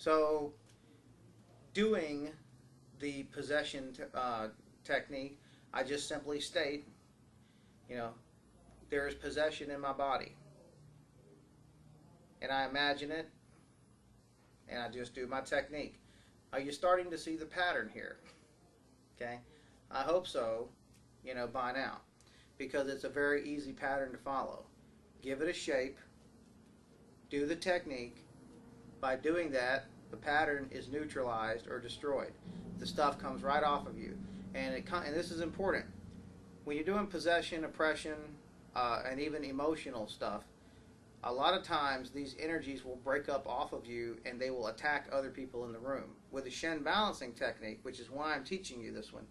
So doing the possession technique, I just simply state, you know, there is possession in my body. And I imagine it, and I just do my technique. Are you starting to see the pattern here? Okay, I hope so, by now, because it's a very easy pattern to follow. Give it a shape, do the technique. By doing that, the pattern is neutralized or destroyed. The stuff comes right off of you, and this is important. When you're doing possession, oppression, and even emotional stuff, a lot of times these energies will break up off of you and they will attack other people in the room. With the Shen balancing technique, which is why I'm teaching you this one,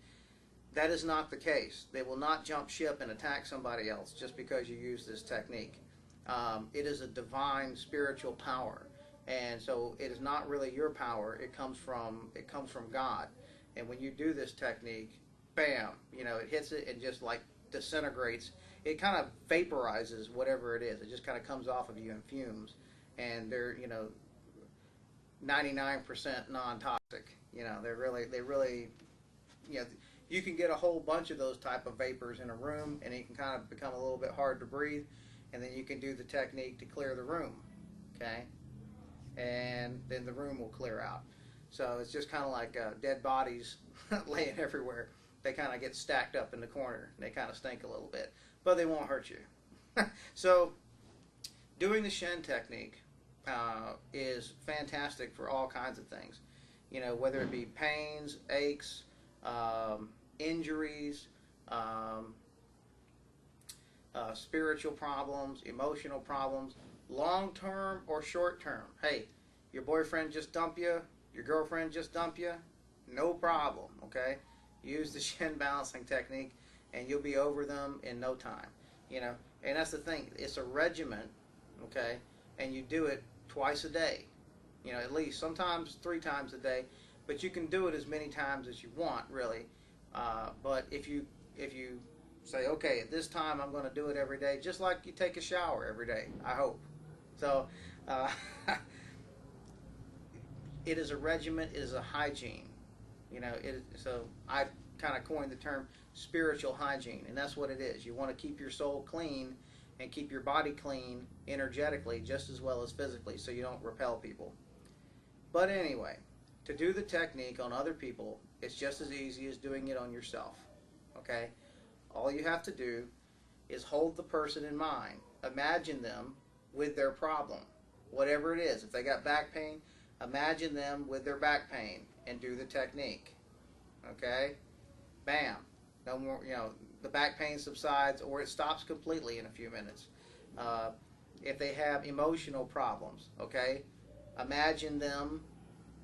that is not the case. They will not jump ship and attack somebody else just because you use this technique. It is a divine spiritual power, and so it is not really your power. It comes from God. And when you do this technique, bam, it hits it and just like disintegrates. It kind of vaporizes whatever it is. It just kind of comes off of you in fumes, and they're 99% non-toxic. They really you can get a whole bunch of those type of vapors in a room, and it can kind of become a little bit hard to breathe, and then you can do the technique to clear the room, okay, and then the room will clear out. So it's just kind of like dead bodies laying everywhere. They kind of get stacked up in the corner, and they kind of stink a little bit, but they won't hurt you. So doing the Shen technique is fantastic for all kinds of things, whether it be pains, aches, injuries, spiritual problems, emotional problems, long-term or short-term. Hey, your boyfriend just dumped you, your girlfriend just dumped you, no problem, okay? Use the Shen balancing technique and you'll be over them in no time, and that's the thing. It's a regimen, okay, and you do it twice a day, at least, sometimes 3 times a day, but you can do it as many times as you want, really. But if you say, okay, at this time I'm going to do it every day, just like you take a shower every day, I hope. So it is a regimen, it is a hygiene. So I kind of coined the term spiritual hygiene, and that's what it is. You want to keep your soul clean and keep your body clean energetically just as well as physically, so you don't repel people. But anyway, to do the technique on other people, it's just as easy as doing it on yourself, okay? All you have to do is hold the person in mind. Imagine them with their problem, whatever it is. If they got back pain, imagine them with their back pain and do the technique, okay? Bam. No more, the back pain subsides or it stops completely in a few minutes. If they have emotional problems, okay, imagine them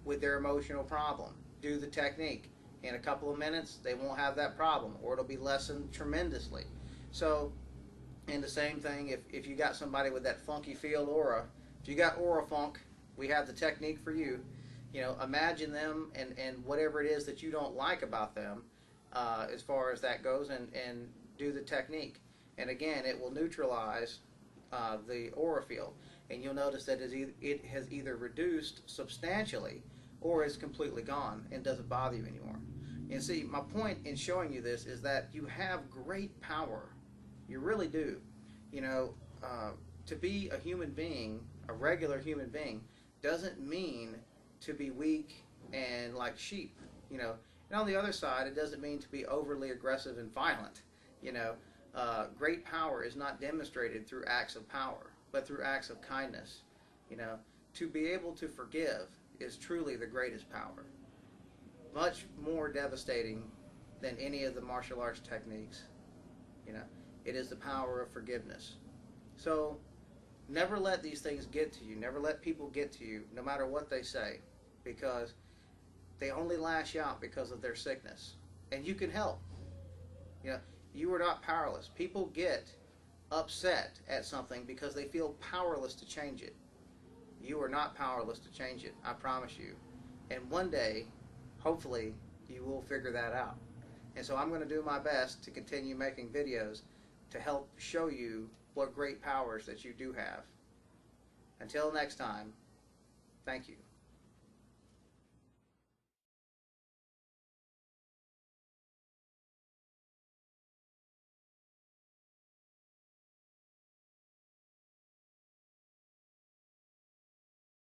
with their emotional problem. Do the technique. In a couple of minutes, they won't have that problem, or it'll be lessened tremendously. So, and the same thing, if you got somebody with that funky field aura, if you got aura funk, we have the technique for you. Imagine them and whatever it is that you don't like about them, as far as that goes, and do the technique. And again, it will neutralize the aura field, and you'll notice that it has either reduced substantially or is completely gone and doesn't bother you anymore. And see, my point in showing you this is that you have great power. You really do. To be a human being, a regular human being, doesn't mean to be weak and like sheep. And on the other side, it doesn't mean to be overly aggressive and violent. Great power is not demonstrated through acts of power, but through acts of kindness. To be able to forgive is truly the greatest power. Much more devastating than any of the martial arts techniques. It is the power of forgiveness. So never let these things get to you. Never let people get to you, no matter what they say, because they only lash out because of their sickness. And you can help. You are not powerless. People get upset at something because they feel powerless to change it. You are not powerless to change it, I promise you. And one day, hopefully, you will figure that out. And so I'm going to do my best to continue making videos to help show you what great powers that you do have. Until next time, thank you.